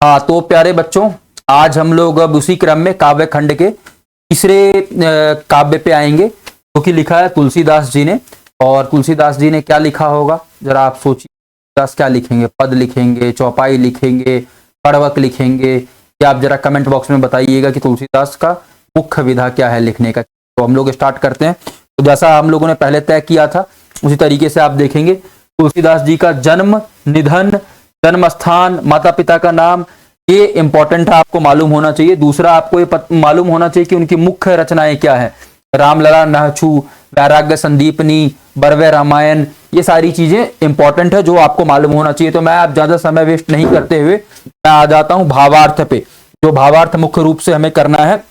हाँ तो प्यारे बच्चों, आज हम लोग अब उसी क्रम में काव्य खंड के तीसरे काव्य पे आएंगे, जो कि लिखा है तुलसीदास जी ने। और तुलसीदास जी ने क्या लिखा होगा जरा आप सोचिए। तुलसीदास क्या लिखेंगे? पद लिखेंगे, चौपाई लिखेंगे, कड़वक लिखेंगे? या आप जरा कमेंट बॉक्स में बताइएगा कि तुलसीदास का मुख्य विधा क्या है लिखने का। तो हम लोग स्टार्ट करते हैं। तो जैसा हम लोगों ने पहले तय किया था उसी तरीके से आप देखेंगे। तुलसीदास जी का जन्म, निधन, जन्म स्थान, माता पिता का नाम, ये इंपॉर्टेंट है, आपको मालूम होना चाहिए। दूसरा, आपको ये मालूम होना चाहिए कि उनकी मुख्य रचनाएं क्या है। रामलला, नहछू, वैराग्य संदीपनी, बरवे रामायण, ये सारी चीजें इंपॉर्टेंट है जो आपको मालूम होना चाहिए। तो मैं आप ज्यादा समय वेस्ट नहीं करते हुए मैं आ जाता हूं भावार्थ पे, जो भावार्थ मुख्य रूप से हमें करना है।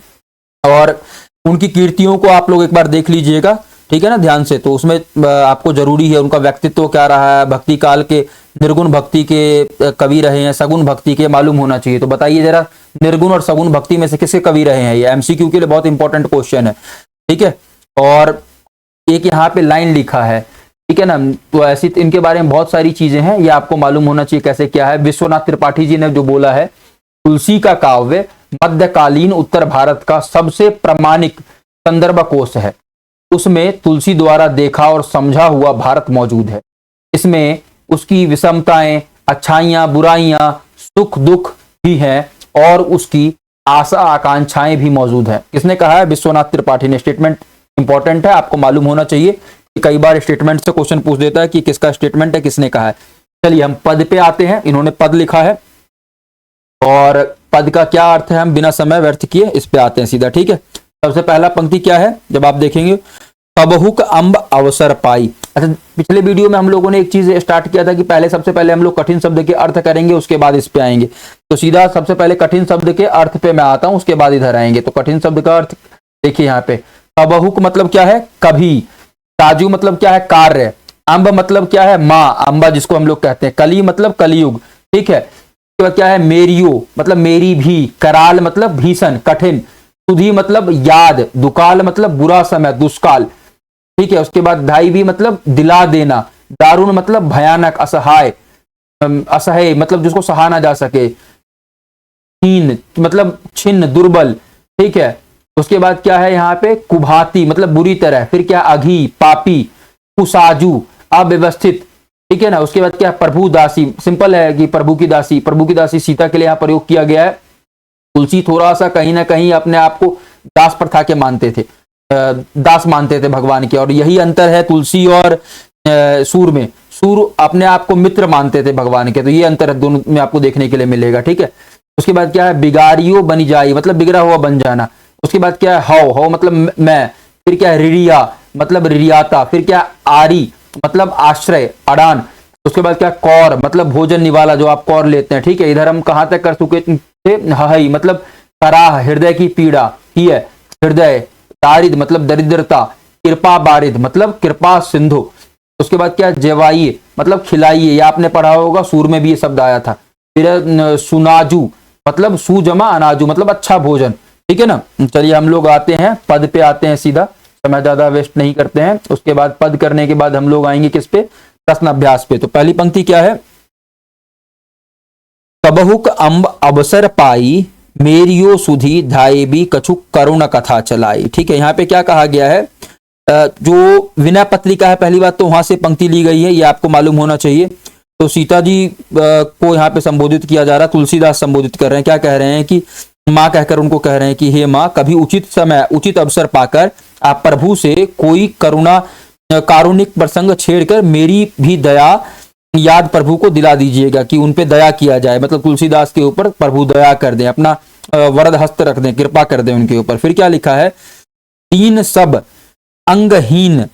और उनकी कीर्तियों को आप लोग एक बार देख लीजिएगा, ठीक है ना, ध्यान से। तो उसमें आपको जरूरी है उनका व्यक्तित्व क्या रहा है, भक्ति काल के निर्गुण भक्ति के कवि रहे हैं, सगुण भक्ति के मालूम होना चाहिए। तो बताइए जरा, निर्गुण और सगुण भक्ति में से किसके कवि रहे हैं? ये एमसीक्यू के लिए बहुत इंपॉर्टेंट क्वेश्चन है, ठीक है। और एक यहाँ पे लाइन लिखा है, ठीक है ना। तो ऐसी इनके बारे में बहुत सारी चीजें हैं, ये आपको मालूम होना चाहिए कैसे क्या है। विश्वनाथ त्रिपाठी जी ने जो बोला है, तुलसी का काव्य मध्यकालीन उत्तर भारत का सबसे प्रामाणिक संदर्भ कोश है। उसमें तुलसी द्वारा देखा और समझा हुआ भारत मौजूद है। इसमें उसकी विषमताएं, अच्छाइयां, बुराइयां, सुख दुख भी हैं और उसकी आशा आकांक्षाएं भी मौजूद हैं। किसने कहा है? विश्वनाथ त्रिपाठी ने। स्टेटमेंट इंपॉर्टेंट है, आपको मालूम होना चाहिए कि कई बार स्टेटमेंट से क्वेश्चन पूछ देता है कि किसका स्टेटमेंट है, किसने कहा है। चलिए हम पद पे आते हैं। इन्होंने पद लिखा है और पद का क्या अर्थ है हम बिना समय व्यर्थ किए इस पे आते हैं सीधा, ठीक है। सबसे पहला पंक्ति क्या है जब आप देखेंगे, कबहुक अम्ब अवसर पाई। अच्छा, पिछले वीडियो में हम लोगों ने एक चीज स्टार्ट किया था कि पहले सबसे पहले हम लोग कठिन शब्द के अर्थ करेंगे, उसके बाद इस पे आएंगे। तो सीधा सबसे पहले कठिन शब्द के अर्थ पे मैं आता हूं, उसके बाद इधर आएंगे। तो कठिन शब्द का अर्थ देखिए यहाँ पे, कबहुक मतलब क्या है? कभी। ताजु मतलब क्या है? कार्य। अम्ब मतलब क्या है? माँ, अम्बा जिसको हम लोग कहते हैं। कली मतलब कलयुग, ठीक है। तो क्या है? मेरियो मतलब मेरी भी। कराल मतलब भीषण, कठिन। सुधी मतलब याद। दुकाल मतलब बुरा समय, दुष्काल, ठीक है। उसके बाद धाई भी मतलब दिला देना। दारुण मतलब भयानक, असहाय, असहाय मतलब जिसको सहा ना जा सके। हीन मतलब छिन्न, दुर्बल, ठीक है। उसके बाद क्या है यहाँ पे? कुभाती मतलब बुरी तरह। फिर क्या? अघी, पापी। कुसाजू अव्यवस्थित, ठीक है ना। उसके बाद क्या? प्रभु दासी। सिंपल है कि प्रभु की दासी। प्रभु की दासी सीता के लिए यहाँ प्रयोग किया गया है। तुलसी थोड़ा सा कहीं ना कहीं अपने आप को दास प्रथा के मानते थे, दास मानते थे भगवान के। और यही अंतर है तुलसी और सूर में। सूर अपने आप को मित्र मानते थे भगवान के। तो ये अंतर है दोनों में आपको देखने के लिए मिलेगा, ठीक है। उसके बाद क्या है? बिगाड़ियो बनी जाई मतलब बिगड़ा हुआ बन जाना। उसके बाद क्या है? हौ, हौ मतलब मैं। फिर क्या है? रिरिया मतलब रिरियाता। फिर क्या? आरी मतलब आश्रय, अड़ान। उसके बाद क्या? कौर मतलब भोजन निवाला, जो आप कौर लेते हैं, ठीक है। इधर हम कहां तक कर चुके थे? हई मतलब कराह, हृदय की पीड़ा, ही है हृदय। दारिद मतलब दरिद्रता। कृपा बारिद मतलब कृपा सिंधु। उसके बाद क्या? जेवाइए मतलब खिलाइए, या आपने पढ़ा होगा सूर में भी ये शब्द आया था। फिर सुनाजू मतलब सुजमा अनाजू मतलब अच्छा भोजन, ठीक है ना। चलिए हम लोग आते हैं पद पे, आते हैं सीधा, समय ज्यादा वेस्ट नहीं करते हैं। उसके बाद पद करने के बाद हम लोग आएंगे किस पे? प्रश्न अभ्यास पे। तो पहली पंक्ति क्या है? कबहुक अम्ब अवसर पाई, मेरियो सुधी धाये भी कछुक करुण कथा चलाई। ठीक है, यहाँ पे क्या कहा गया है? जो विनय पत्रिका है, पहली बात तो वहां से पंक्ति ली गई है, ये आपको मालूम होना चाहिए। तो सीता जी को यहाँ पे संबोधित किया जा रहा है, तुलसीदास संबोधित कर रहे हैं। क्या कह रहे हैं कि माँ कहकर उनको कह रहे हैं कि हे माँ, कभी उचित समय उचित अवसर पाकर आप प्रभु से कोई कारुणिक प्रसंग छेड़कर मेरी भी दया याद प्रभु को दिला दीजिएगा, कि उन पे दया किया जाए। मतलब तुलसीदास के ऊपर प्रभु दया कर दें, अपना वरद हस्त रख दें, कृपा कर दें उनके ऊपर। फिर क्या लिखा है? तीन सब अंगहीन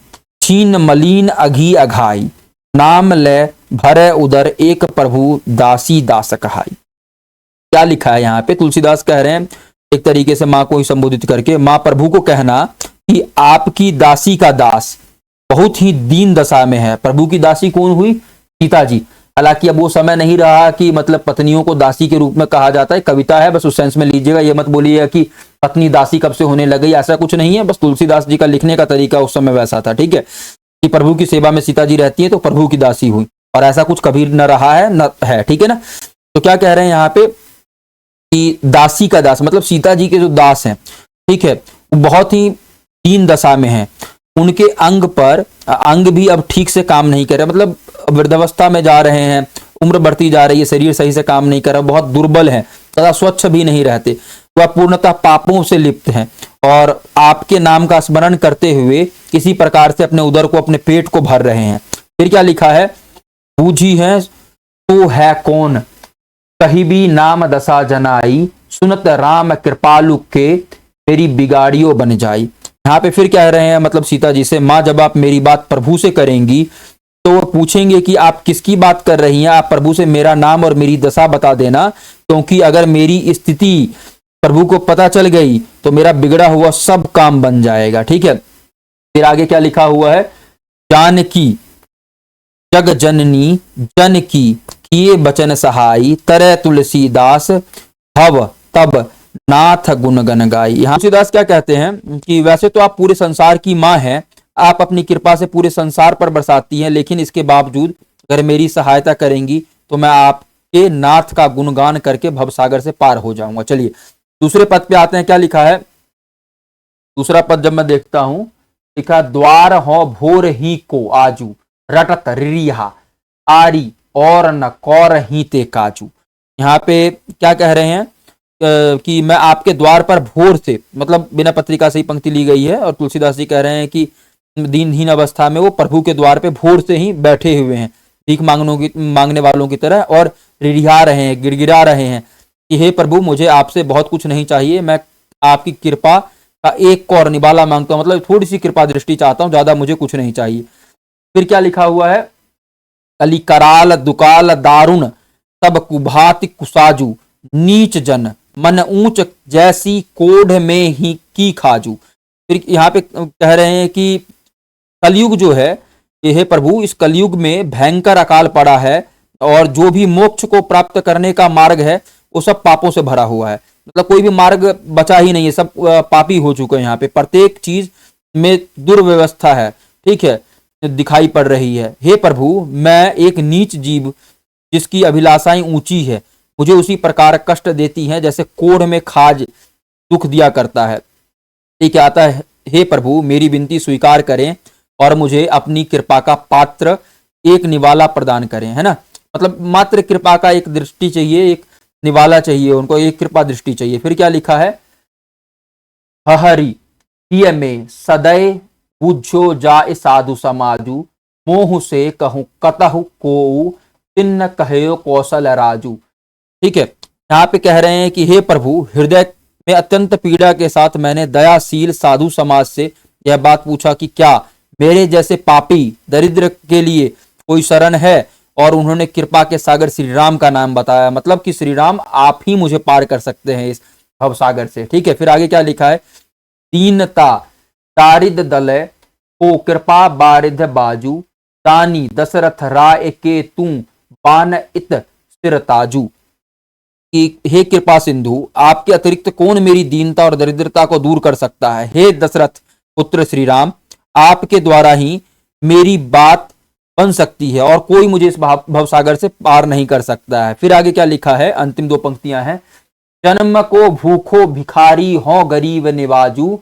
छीन मलिन अघी अघाई, नाम ले भरे उदर एक प्रभु दासी दास कहाई। क्या लिखा है यहाँ पे? तुलसीदास कह रहे हैं एक तरीके से माँ को ही संबोधित करके, माँ प्रभु को कहना कि आपकी दासी का दास बहुत ही दीन दशा में है। प्रभु की दासी कौन हुई? सीता जी। हालांकि अब वो समय नहीं रहा कि मतलब पत्नियों को दासी के रूप में कहा जाता है, कविता है, बस उस सेंस में लीजिएगा। ये मत बोलिएगा कि पत्नी दासी कब से होने लगी, ऐसा कुछ नहीं है। बस तुलसीदास जी का लिखने का तरीका उस समय वैसा था, ठीक है, कि प्रभु की सेवा में सीता जी रहती है तो प्रभु की दासी हुई, और ऐसा कुछ कभी न रहा है न है, ठीक है ना। तो क्या कह रहे हैं यहाँ पे? कि दासी का दास मतलब सीता जी के जो दास हैं, ठीक है, वो बहुत ही दीन दशा में हैं। उनके अंग पर अंग भी अब ठीक से काम नहीं कर रहे, मतलब वृद्धावस्था में जा रहे हैं, उम्र बढ़ती जा रही है, शरीर सही से काम नहीं कर रहा, बहुत दुर्बल है तथा स्वच्छ भी नहीं रहते, वह पूर्णतः पापों से लिप्त हैं और आपके नाम का स्मरण करते हुए किसी प्रकार से अपने उदर को, अपने पेट को भर रहे हैं। फिर क्या लिखा है, बूझी है तो है कौन, कहीं भी नाम दशा जनाई, सुनत राम कृपालु के, मेरी बिगाड़ियों बन जाई। यहाँ पे फिर कह रहे हैं मतलब सीता जी से, माँ जब आप मेरी बात प्रभु से करेंगी तो वो पूछेंगे कि आप किसकी बात कर रही हैं, आप प्रभु से मेरा नाम और मेरी दशा बता देना, क्योंकि अगर मेरी स्थिति प्रभु को पता चल गई तो मेरा बिगड़ा हुआ सब काम बन जाएगा। ठीक है, फिर आगे क्या लिखा हुआ है, जानकी जग जननी जन की किए बचन सहाई, तरह तुलसीदास भव तब नाथ गुण गन गाई। यहाँ तुलसीदास क्या कहते हैं कि वैसे तो आप पूरे संसार की माँ हैं, आप अपनी कृपा से पूरे संसार पर बरसाती हैं, लेकिन इसके बावजूद अगर मेरी सहायता करेंगी तो मैं आपके नाथ का गुणगान करके भवसागर से पार हो जाऊंगा। चलिए दूसरे पद पे आते हैं, क्या लिखा है, दूसरा पद जब मैं देखता हूं, लिखा द्वार हो भोर ही को आजू, रटत रिहा आरी और न कौर ही ते काजू। यहाँ पे क्या कह रहे हैं कि मैं आपके द्वार पर भोर से, मतलब बिना पत्रिका से ही पंक्ति ली गई है, और तुलसीदास जी कह रहे हैं कि दीनहीन अवस्था में वो प्रभु के द्वार पे भोर से ही बैठे हुए हैं, भीख मांगने वालों की तरह, और रिढ़ा रहे हैं, गिड़गिड़ा रहे हैं कि हे प्रभु मुझे आपसे बहुत कुछ नहीं चाहिए, मैं आपकी कृपा का एक कौर निवाला मांगता हूं, मतलब थोड़ी सी कृपा दृष्टि चाहता हूं, ज्यादा मुझे कुछ नहीं चाहिए। फिर क्या लिखा हुआ है, कली कराल दुकाल दारुण तब कुभाति कुसाजू, नीच जन मन ऊंच जैसी कोढ़ में ही की खाजू। फिर यहाँ पे कह रहे हैं कि कलयुग जो है, हे प्रभु इस कलयुग में भयंकर अकाल पड़ा है और जो भी मोक्ष को प्राप्त करने का मार्ग है वो सब पापों से भरा हुआ है, मतलब कोई भी मार्ग बचा ही नहीं है, सब पापी हो चुके हैं। यहाँ पे प्रत्येक चीज में दुर्व्यवस्था है, ठीक है, दिखाई पड़ रही है। हे प्रभु मैं एक नीच जीव जिसकी अभिलाषाएं ऊंची है, मुझे उसी प्रकार कष्ट देती हैं जैसे कोढ़ में खाज दुख दिया करता है। ठीक है, आता है, हे प्रभु मेरी विनती स्वीकार करें और मुझे अपनी कृपा का पात्र एक निवाला प्रदान करें, है ना, मतलब मात्र कृपा का एक दृष्टि चाहिए, एक निवाला चाहिए उनको, एक कृपा दृष्टि चाहिए। फिर क्या लिखा है, हरि हिय में सदै बुझो जाए साधु समाजू, मोह से कहूं कतहु को तिन्न कहो कौशल राजू। ठीक है, यहाँ पे कह रहे हैं कि हे प्रभु हृदय में अत्यंत पीड़ा के साथ मैंने दयाशील साधु समाज से यह बात पूछा कि क्या मेरे जैसे पापी दरिद्र के लिए कोई शरण है, और उन्होंने कृपा के सागर श्री राम का नाम बताया, मतलब कि श्री राम आप ही मुझे पार कर सकते हैं इस भवसागर से। ठीक है, फिर आगे क्या लिखा है, दीनता दारिद दलय को कृपा बारिद बाजू, तानी दशरथ राय के तू बान इत सिर ताजू। कि हे कृपा सिंधु आपके अतिरिक्त कौन मेरी दीनता और दरिद्रता को दूर कर सकता है, हे दशरथ पुत्र श्री राम आपके द्वारा ही मेरी बात बन सकती है और कोई मुझे इस भवसागर से पार नहीं कर सकता है। फिर आगे क्या लिखा है, अंतिम दो पंक्तियां हैं, जन्म को भूखो भिखारी हो गरीब निवाजू,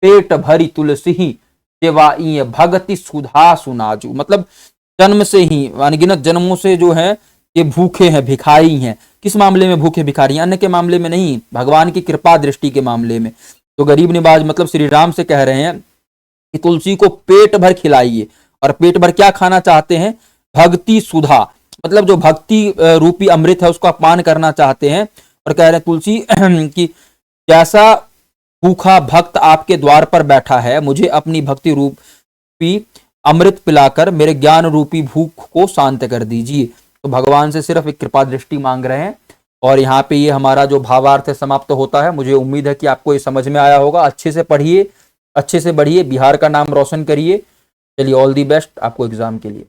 पेट भरी तुलसी सेवाई भगति सुधा सुनाजू। मतलब जन्म से ही अनगिनत जन्मों से जो है ये भूखे हैं, भिखारी हैं। किस मामले में भूखे भिखारी, अन्य के मामले में नहीं, भगवान की कृपा दृष्टि के मामले में। तो गरीब निवाज मतलब श्री राम से कह रहे हैं कि तुलसी को पेट भर खिलाइए, और पेट भर क्या खाना चाहते हैं, भक्ति सुधा, मतलब जो भक्ति रूपी अमृत है उसका पान करना चाहते हैं। और कह रहे हैं तुलसी कि जैसा भूखा भक्त आपके द्वार पर बैठा है, मुझे अपनी भक्ति रूपी अमृत पिलाकर मेरे ज्ञान रूपी भूख को शांत कर दीजिए। तो भगवान से सिर्फ एक कृपा दृष्टि मांग रहे हैं, और यहाँ पे ये हमारा जो भावार्थ समाप्त होता है। मुझे उम्मीद है कि आपको ये समझ में आया होगा। अच्छे से पढ़िए, अच्छे से बढ़िए, बिहार का नाम रोशन करिए। चलिए ऑल दी बेस्ट आपको एग्जाम के लिए।